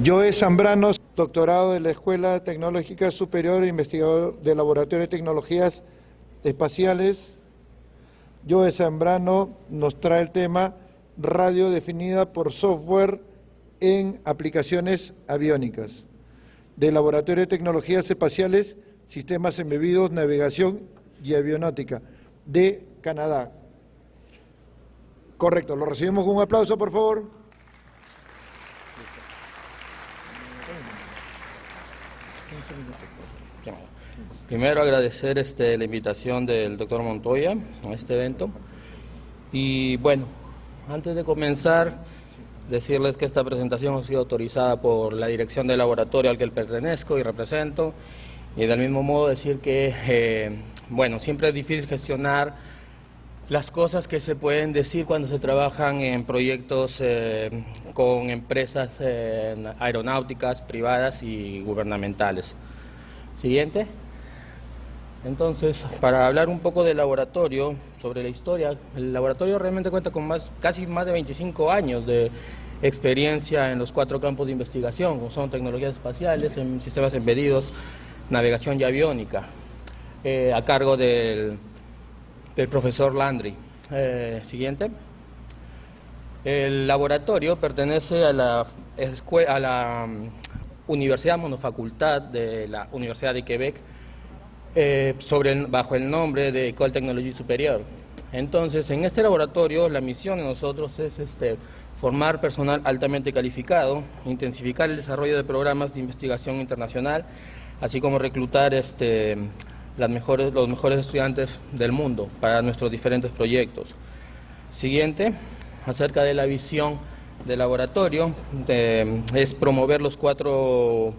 Joe Zambrano, doctorado de la Escuela Tecnológica Superior, investigador del Laboratorio de Tecnologías Espaciales. Joe Zambrano nos trae el tema radio definida por software en aplicaciones aviónicas, del Laboratorio de Tecnologías Espaciales, Sistemas Embebidos, Navegación y Avionáutica, de Canadá. Correcto, lo recibimos con un aplauso, por favor. Primero agradecer la invitación del doctor Montoya a este evento. Y bueno, antes de comenzar, decirles que esta presentación ha sido autorizada por la dirección del laboratorio al que pertenezco y represento. Y del mismo modo decir que, bueno, siempre es difícil gestionar las cosas que se pueden decir cuando se trabajan en proyectos con empresas aeronáuticas, privadas y gubernamentales. Siguiente. Entonces, para hablar un poco del laboratorio, sobre la historia, el laboratorio realmente cuenta con casi más de 25 años de experiencia en los 4 campos de investigación, como son tecnologías espaciales, en sistemas embedidos, navegación y aviónica, a cargo del profesor Landry. Siguiente. El laboratorio pertenece a la Universidad Monofacultad de la Universidad de Quebec, bajo el nombre de École Technologie Supérieure. Entonces, en este laboratorio, la misión de nosotros es formar personal altamente calificado, intensificar el desarrollo de programas de investigación internacional, así como reclutar los mejores estudiantes del mundo para nuestros diferentes proyectos. Siguiente, acerca de la visión del laboratorio, es promover las 4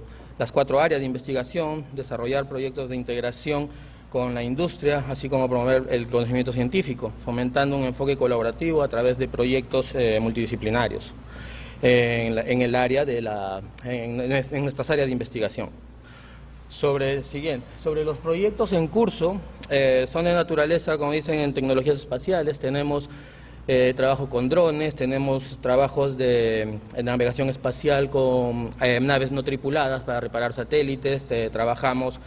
áreas de investigación, desarrollar proyectos de integración con la industria, así como promover el conocimiento científico, fomentando un enfoque colaborativo a través de proyectos multidisciplinarios en nuestras áreas de investigación. Sobre los proyectos en curso, son de naturaleza, como dicen, en tecnologías espaciales. Tenemos trabajo con drones, tenemos trabajos de navegación espacial con naves no tripuladas para reparar satélites, trabajamos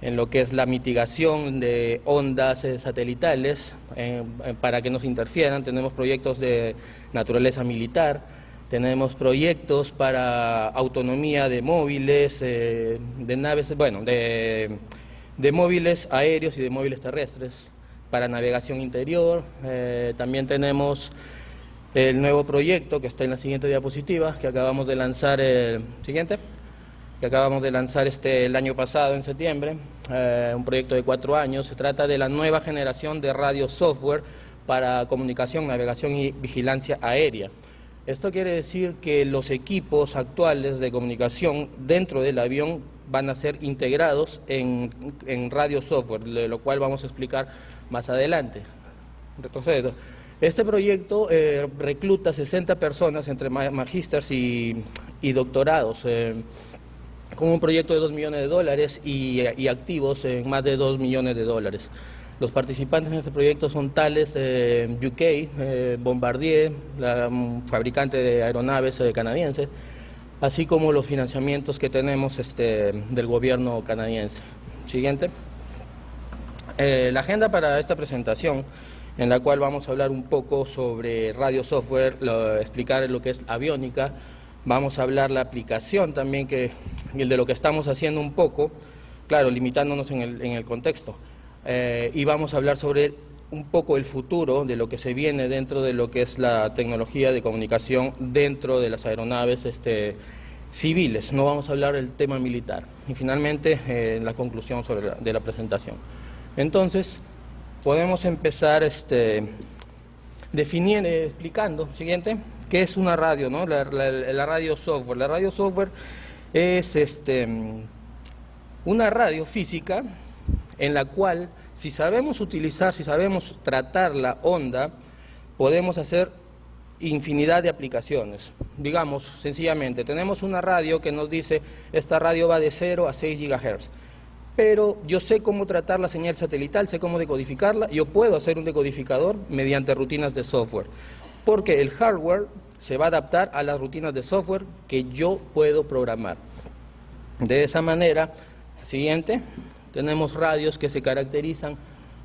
en lo que es la mitigación de ondas satelitales para que no se interfieran, tenemos proyectos de naturaleza militar, tenemos proyectos para autonomía de móviles, de naves, bueno, de móviles aéreos y de móviles terrestres, para navegación interior. También tenemos el nuevo proyecto que está en la siguiente diapositiva, que acabamos de lanzar el año pasado, en septiembre, un proyecto de 4 años. Se trata de la nueva generación de radio software para comunicación, navegación y vigilancia aérea. Esto quiere decir que los equipos actuales de comunicación dentro del avión van a ser integrados en radio software, de lo cual vamos a explicar más adelante. Retrocedo. Este proyecto recluta 60 personas entre magísters y doctorados, con un proyecto de $2 millones y activos en más de $2 millones. Los participantes en este proyecto son Thales UK, Bombardier, fabricante de aeronaves canadiense, así como los financiamientos que tenemos del gobierno canadiense. Siguiente. La agenda para esta presentación, en la cual vamos a hablar un poco sobre radio software, explicar lo que es aviónica, vamos a hablar la aplicación también, de lo que estamos haciendo un poco, claro, limitándonos en el contexto, y vamos a hablar sobre un poco el futuro de lo que se viene dentro de lo que es la tecnología de comunicación dentro de las aeronaves civiles. No vamos a hablar del tema militar. Y finalmente, la conclusión de la presentación. Entonces, podemos empezar explicando, siguiente, qué es una radio, ¿no? La radio software. La radio software es una radio física en la cual, si sabemos tratar la onda, podemos hacer infinidad de aplicaciones. Digamos, sencillamente, tenemos una radio que nos dice, esta radio va de 0 a 6 GHz. Pero yo sé cómo tratar la señal satelital, sé cómo decodificarla, yo puedo hacer un decodificador mediante rutinas de software, porque el hardware se va a adaptar a las rutinas de software que yo puedo programar. De esa manera, siguiente, tenemos radios que se caracterizan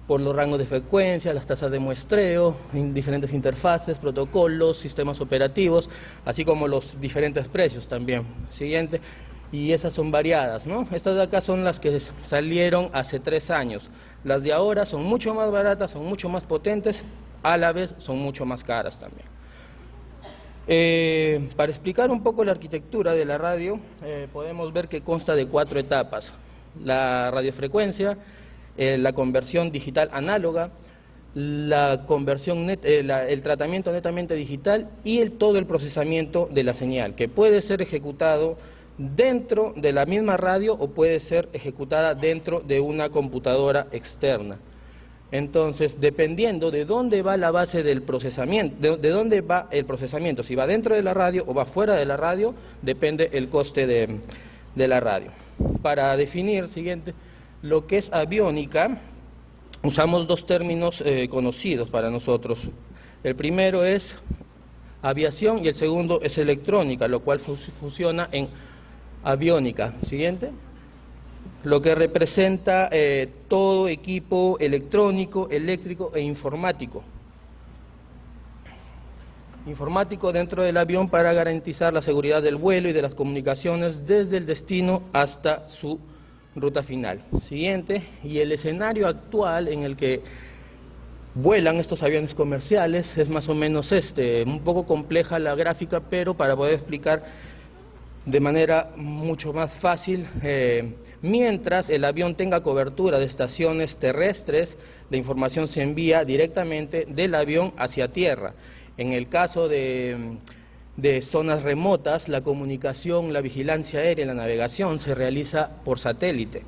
por los rangos de frecuencia, las tasas de muestreo, diferentes interfaces, protocolos, sistemas operativos, así como los diferentes precios también. Siguiente, y esas son variadas, ¿no? Estas de acá son las que salieron hace 3 años. Las de ahora son mucho más baratas, son mucho más potentes, a la vez son mucho más caras también. Para explicar un poco la arquitectura de la radio, podemos ver que consta de 4 etapas. La radiofrecuencia, la conversión digital análoga, la conversión el tratamiento netamente digital y todo el procesamiento de la señal, que puede ser ejecutado dentro de la misma radio o puede ser ejecutada dentro de una computadora externa. Entonces, dependiendo de dónde va la base del procesamiento, de dónde va el procesamiento, si va dentro de la radio o va fuera de la radio, depende el coste de la radio. Para definir, siguiente, lo que es aviónica, usamos 2 términos conocidos para nosotros. El primero es aviación y el segundo es electrónica, lo cual funciona en aviónica. Siguiente. Lo que representa todo equipo electrónico, eléctrico e informático. Informático dentro del avión para garantizar la seguridad del vuelo y de las comunicaciones desde el destino hasta su ruta final. Siguiente, y el escenario actual en el que vuelan estos aviones comerciales es más o menos un poco compleja la gráfica, pero para poder explicar de manera mucho más fácil, mientras el avión tenga cobertura de estaciones terrestres, la información se envía directamente del avión hacia tierra. En el caso de zonas remotas, la comunicación, la vigilancia aérea y la navegación se realiza por satélite,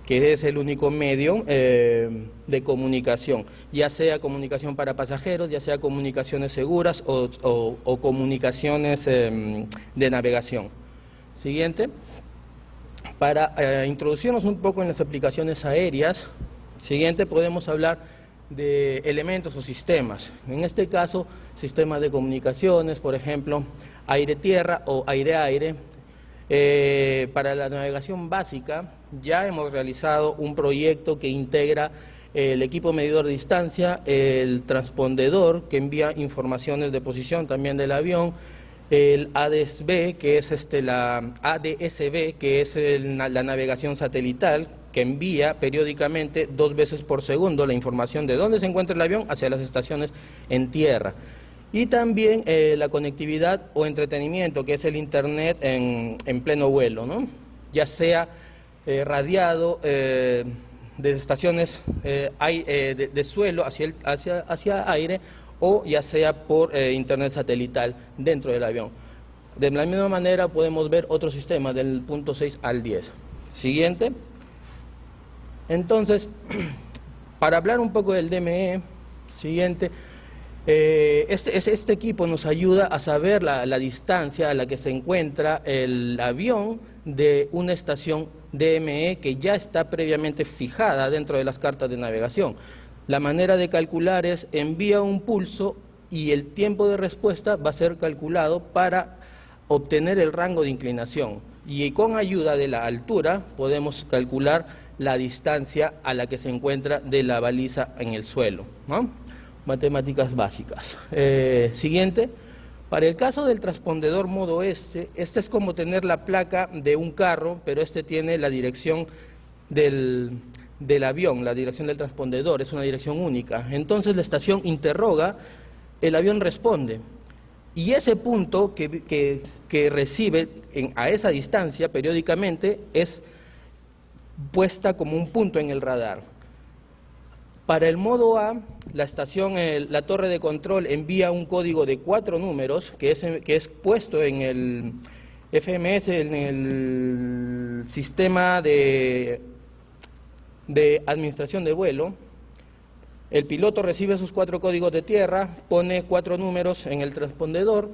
que es el único medio de comunicación, ya sea comunicación para pasajeros, ya sea comunicaciones seguras o comunicaciones de navegación. Siguiente, para introducirnos un poco en las aplicaciones aéreas, siguiente podemos hablar de elementos o sistemas. En este caso, sistemas de comunicaciones, por ejemplo, aire-tierra o aire-aire. Para la navegación básica, ya hemos realizado un proyecto que integra el equipo medidor de distancia, el transpondedor que envía informaciones de posición también del avión, el ADS-B, que es la ADS-B, que es la navegación satelital, que envía periódicamente 2 veces por segundo la información de dónde se encuentra el avión hacia las estaciones en tierra. Y también la conectividad o entretenimiento, que es el Internet en pleno vuelo, ¿no? Ya sea radiado de estaciones de suelo hacia aire, o ya sea por Internet satelital dentro del avión. De la misma manera podemos ver otros sistemas del punto 6 al 10. Siguiente. Entonces, para hablar un poco del DME, siguiente, este equipo nos ayuda a saber la distancia a la que se encuentra el avión de una estación DME que ya está previamente fijada dentro de las cartas de navegación. La manera de calcular es envía un pulso y el tiempo de respuesta va a ser calculado para obtener el rango de inclinación. Y con ayuda de la altura podemos calcular la distancia a la que se encuentra de la baliza en el suelo, ¿no? Matemáticas básicas. Siguiente. Para el caso del transpondedor modo este es como tener la placa de un carro, pero tiene la dirección del avión, la dirección del transpondedor, es una dirección única. Entonces la estación interroga, el avión responde. Y ese punto que recibe a esa distancia periódicamente es puesta como un punto en el radar. Para el modo A, la estación, la torre de control envía un código de 4 números que es puesto en el FMS, en el sistema de administración de vuelo. El piloto recibe sus 4 códigos de tierra, pone 4 números en el transpondedor,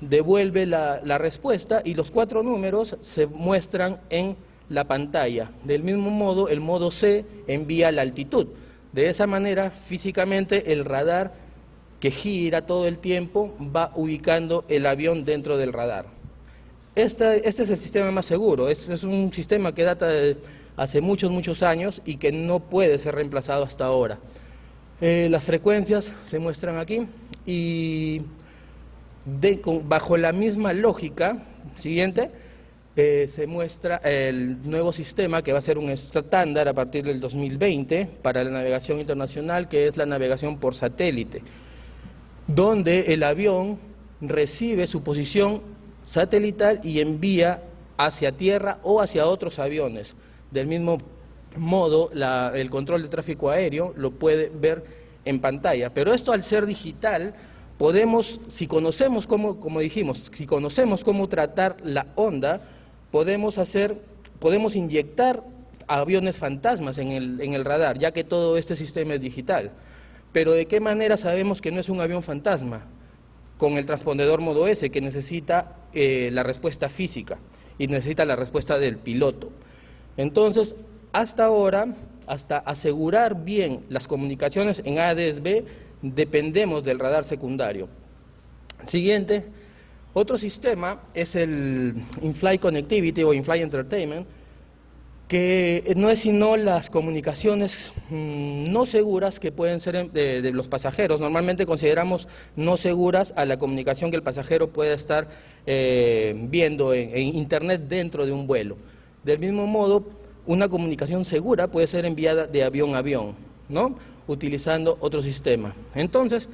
devuelve la respuesta y los 4 números se muestran en la pantalla. Del mismo modo, el modo C envía la altitud. De esa manera, físicamente, el radar que gira todo el tiempo, va ubicando el avión dentro del radar. Este es el sistema más seguro, es un sistema que data de hace muchos años y que no puede ser reemplazado hasta ahora. Las frecuencias se muestran aquí y bajo la misma lógica, siguiente, se muestra el nuevo sistema que va a ser un estándar a partir del 2020 para la navegación internacional, que es la navegación por satélite, donde el avión recibe su posición satelital y envía hacia tierra o hacia otros aviones. Del mismo modo, el control de tráfico aéreo lo puede ver en pantalla, pero esto al ser digital, podemos, si conocemos como dijimos, si conocemos cómo tratar la onda, podemos inyectar aviones fantasmas en el radar, ya que todo este sistema es digital. Pero ¿de qué manera sabemos que no es un avión fantasma? Con el transpondedor modo S, que necesita la respuesta física y necesita la respuesta del piloto. Entonces, hasta ahora, hasta asegurar bien las comunicaciones en ADS-B, dependemos del radar secundario. Siguiente, otro sistema es el In-Flight Connectivity o In-Flight Entertainment, que no es sino las comunicaciones no seguras que pueden ser de los pasajeros. Normalmente consideramos no seguras a la comunicación que el pasajero puede estar viendo en Internet dentro de un vuelo. Del mismo modo, una comunicación segura puede ser enviada de avión a avión, ¿no?, utilizando otro sistema. Entonces,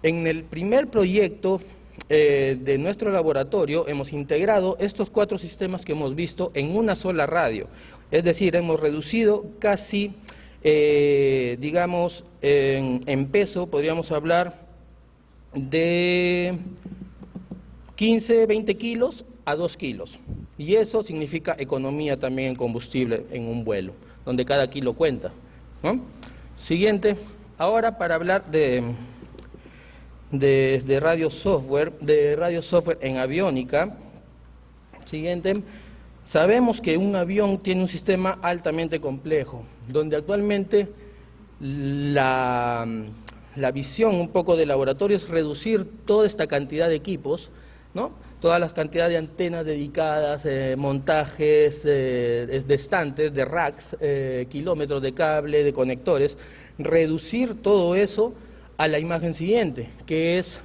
en el primer proyecto de nuestro laboratorio hemos integrado estos 4 sistemas que hemos visto en una sola radio. Es decir, hemos reducido casi, digamos, en peso, podríamos hablar de 15, 20 kilos a 2 kilos. Y eso significa economía también en combustible en un vuelo, donde cada kilo cuenta, ¿no? Siguiente, ahora para hablar de radio software en aviónica. Siguiente, sabemos que un avión tiene un sistema altamente complejo, donde actualmente la visión un poco de laboratorio es reducir toda esta cantidad de equipos, ¿no?, todas las cantidades de antenas dedicadas, montajes de estantes, de racks, kilómetros de cable, de conectores, reducir todo eso a la imagen siguiente, que es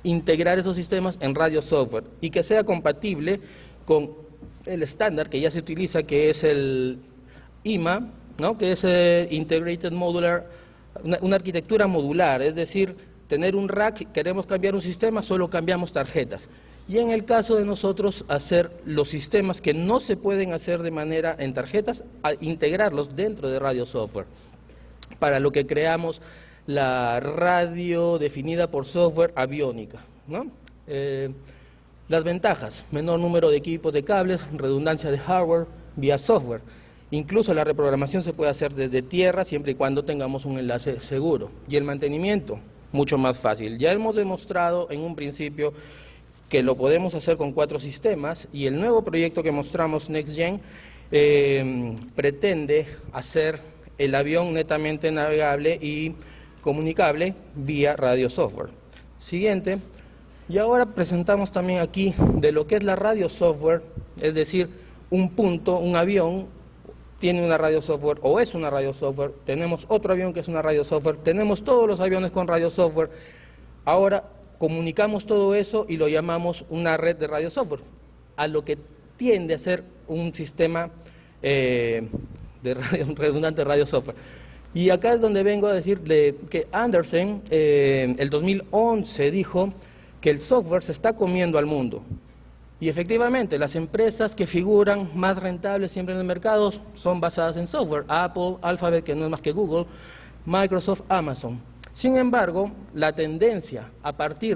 integrar esos sistemas en radio software y que sea compatible con el estándar que ya se utiliza, que es el IMA, ¿no?, que es Integrated Modular, una arquitectura modular, es decir, tener un rack, queremos cambiar un sistema, solo cambiamos tarjetas. Y en el caso de nosotros, hacer los sistemas que no se pueden hacer de manera en tarjetas, integrarlos dentro de radio software, para lo que creamos la radio definida por software aviónica, ¿no? Las ventajas: menor número de equipos de cables, redundancia de hardware vía software. Incluso la reprogramación se puede hacer desde tierra siempre y cuando tengamos un enlace seguro. Y el mantenimiento, mucho más fácil. Ya hemos demostrado en un principio que lo podemos hacer con 4 sistemas, y el nuevo proyecto que mostramos, NextGen, pretende hacer el avión netamente navegable y comunicable vía radio software. Siguiente, y ahora presentamos también aquí de lo que es la radio software, es decir, un avión tiene una radio software o es una radio software, tenemos otro avión que es una radio software, tenemos todos los aviones con radio software. Ahora comunicamos todo eso y lo llamamos una red de radio software, a lo que tiende a ser un sistema redundante de radio software. Y acá es donde vengo a decir que Andersen, el 2011, dijo que el software se está comiendo al mundo. Y efectivamente, las empresas que figuran más rentables siempre en el mercado son basadas en software: Apple, Alphabet, que no es más que Google, Microsoft, Amazon. Sin embargo, la tendencia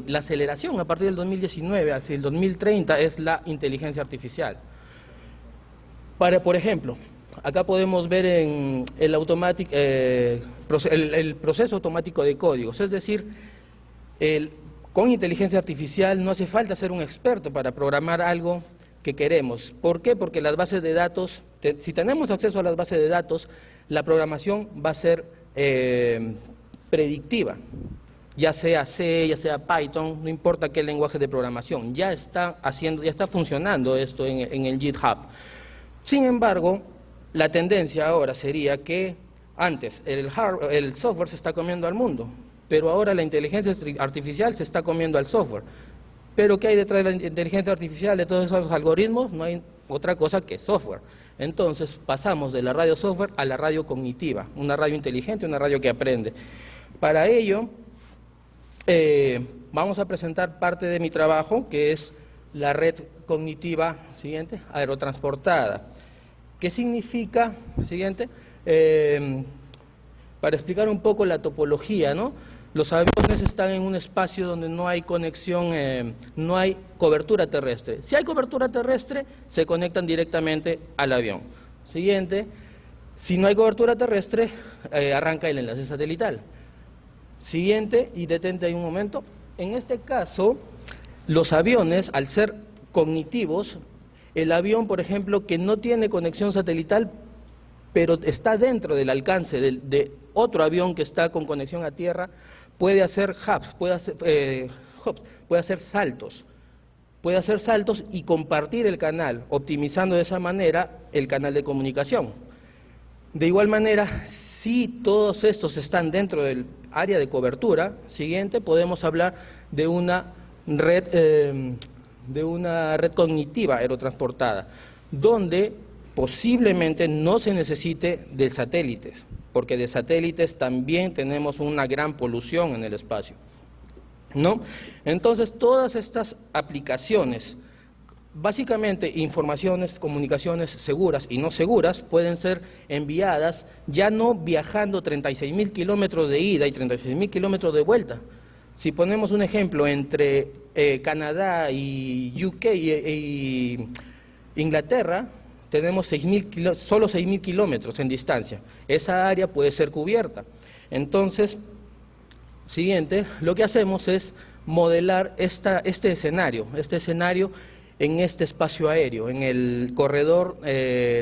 la aceleración a partir del 2019 hacia el 2030 es la inteligencia artificial. Por ejemplo, acá podemos ver en el proceso automático de códigos, es decir, con inteligencia artificial no hace falta ser un experto para programar algo que queremos. ¿Por qué? Porque las bases de datos, si tenemos acceso a las bases de datos, la programación va a ser predictiva. ya sea C, ya sea Python, no importa qué lenguaje de programación, ya está funcionando esto en el GitHub. Sin embargo, la tendencia ahora sería que antes el software se está comiendo al mundo, pero ahora la inteligencia artificial se está comiendo al software. Pero ¿qué hay detrás de la inteligencia artificial, de todos esos algoritmos? No hay otra cosa que software. Entonces pasamos de la radio software a la radio cognitiva, una radio inteligente, una radio que aprende. Para ello, vamos a presentar parte de mi trabajo, que es la red cognitiva, siguiente, aerotransportada. ¿Qué significa? Siguiente. Para explicar un poco la topología, ¿no? Los aviones están en un espacio donde no hay conexión, no hay cobertura terrestre. Si hay cobertura terrestre, se conectan directamente al avión. Siguiente. Si no hay cobertura terrestre, arranca el enlace satelital. Siguiente, y detente ahí un momento. En este caso, los aviones, al ser cognitivos, el avión, por ejemplo, que no tiene conexión satelital, pero está dentro del alcance de otro avión que está con conexión a tierra, puede hacer hubs, puede hacer saltos. Puede hacer saltos y compartir el canal, optimizando de esa manera el canal de comunicación. De igual manera, si todos estos están dentro del área de cobertura, siguiente, podemos hablar de una red cognitiva aerotransportada, donde posiblemente no se necesite de satélites, porque de satélites también tenemos una gran polución en el espacio, ¿no? Entonces, todas estas aplicaciones, básicamente informaciones, comunicaciones seguras y no seguras, pueden ser enviadas ya no viajando 36.000 kilómetros de ida y 36.000 kilómetros de vuelta. Si ponemos un ejemplo entre Canadá y UK y Inglaterra, tenemos solo 6.000 kilómetros en distancia. Esa área puede ser cubierta. Entonces, siguiente, lo que hacemos es modelar este escenario en este espacio aéreo, en el corredor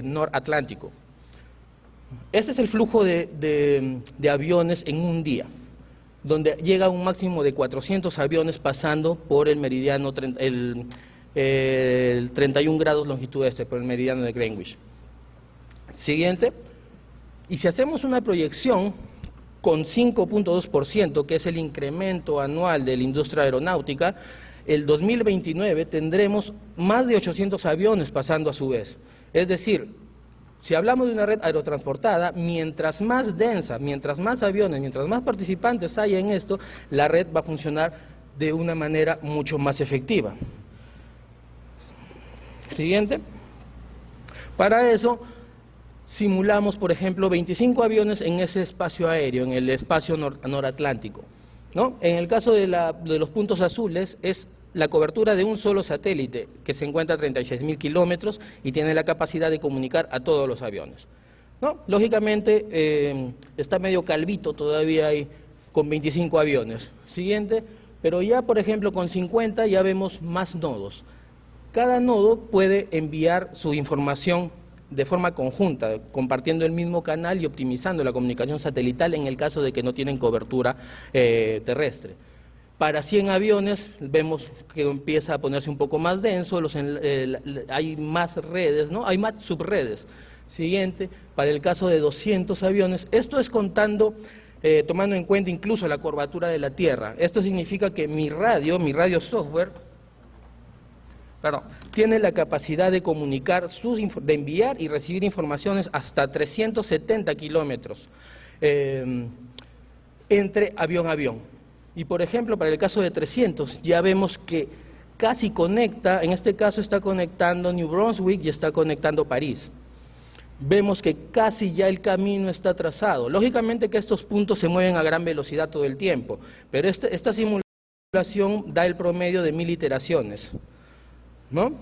noratlántico. Este es el flujo de aviones en un día, donde llega un máximo de 400 aviones pasando por el meridiano, el 31 grados longitud este, por el meridiano de Greenwich. Siguiente. Y si hacemos una proyección con 5.2%, que es el incremento anual de la industria aeronáutica, el 2029 tendremos más de 800 aviones pasando a su vez. Es decir, si hablamos de una red aerotransportada, mientras más densa, mientras más aviones, mientras más participantes haya en esto, la red va a funcionar de una manera mucho más efectiva. Siguiente. Para eso, simulamos, por ejemplo, 25 aviones en ese espacio aéreo, en el espacio noratlántico, ¿no? En el caso de los puntos azules, es la cobertura de un solo satélite que se encuentra a 36.000 kilómetros y tiene la capacidad de comunicar a todos los aviones, ¿no? Lógicamente, está medio calvito todavía ahí con 25 aviones. Siguiente, pero ya, por ejemplo, con 50 ya vemos más nodos. Cada nodo puede enviar su información de forma conjunta, compartiendo el mismo canal y optimizando la comunicación satelital en el caso de que no tienen cobertura terrestre. Para 100 aviones vemos que empieza a ponerse un poco más denso, hay más redes, ¿no? Hay más subredes. Siguiente, para el caso de 200 aviones, esto es contando, tomando en cuenta incluso la curvatura de la Tierra. Esto significa que mi radio software, tiene la capacidad de comunicar, de enviar y recibir informaciones hasta 370 kilómetros entre avión a avión. Y por ejemplo, para el caso de 300, ya vemos que casi conecta, en este caso está conectando New Brunswick y está conectando París. Vemos que casi ya el camino está trazado. Lógicamente que estos puntos se mueven a gran velocidad todo el tiempo, pero esta simulación da el promedio de 1000 iteraciones, ¿no?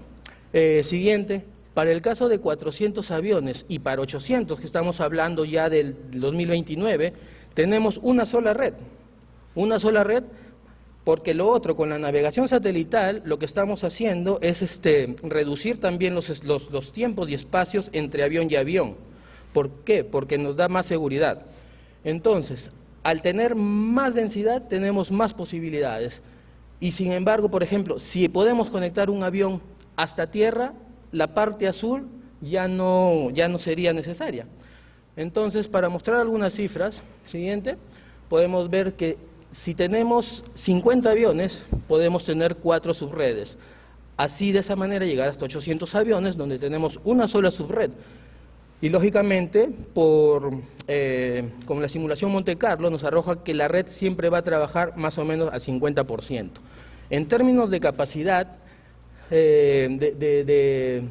Siguiente, para el caso de 400 aviones y para 800, que estamos hablando ya del 2029, tenemos una sola red, porque lo otro, con la navegación satelital, lo que estamos haciendo es reducir también los tiempos y espacios entre avión y avión. ¿Por qué? Porque nos da más seguridad. Entonces, al tener más densidad tenemos más posibilidades. Y sin embargo, por ejemplo, si podemos conectar un avión hasta tierra, la parte azul ya no sería necesaria. Entonces, para mostrar algunas cifras, siguiente, podemos ver que si tenemos 50 aviones, podemos tener 4 subredes. Así, de esa manera, llegar hasta 800 aviones, donde tenemos una sola subred. Y, lógicamente, con la simulación Monte Carlo, nos arroja que la red siempre va a trabajar más o menos al 50%. En términos de capacidad, de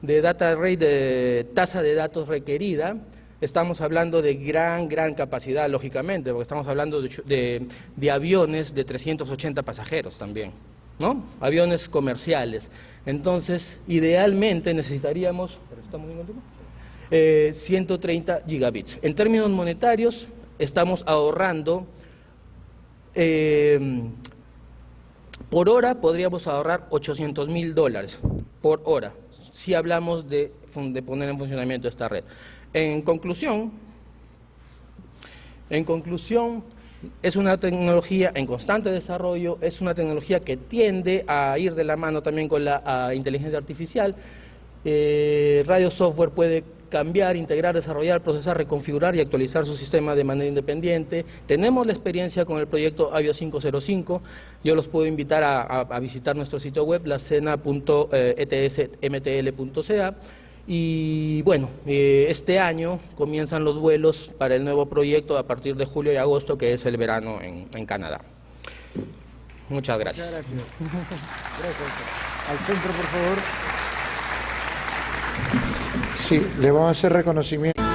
data rate, de tasa de datos requerida, estamos hablando de gran capacidad, lógicamente, porque estamos hablando de aviones de 380 pasajeros también, ¿no? Aviones comerciales. Entonces, idealmente necesitaríamos 130 gigabits. En términos monetarios, estamos ahorrando, por hora podríamos ahorrar $800.000 por hora, si hablamos de poner en funcionamiento esta red. En conclusión, es una tecnología en constante desarrollo, es una tecnología que tiende a ir de la mano también con la inteligencia artificial. Radio Software puede cambiar, integrar, desarrollar, procesar, reconfigurar y actualizar su sistema de manera independiente. Tenemos la experiencia con el proyecto Avio 505. Yo los puedo invitar a visitar nuestro sitio web, lacena.etsmtl.ca. Y bueno, este año comienzan los vuelos para el nuevo proyecto a partir de julio y agosto, que es el verano en Canadá. Muchas gracias. Muchas gracias. Gracias. Al centro, por favor. Sí, le vamos a hacer reconocimiento.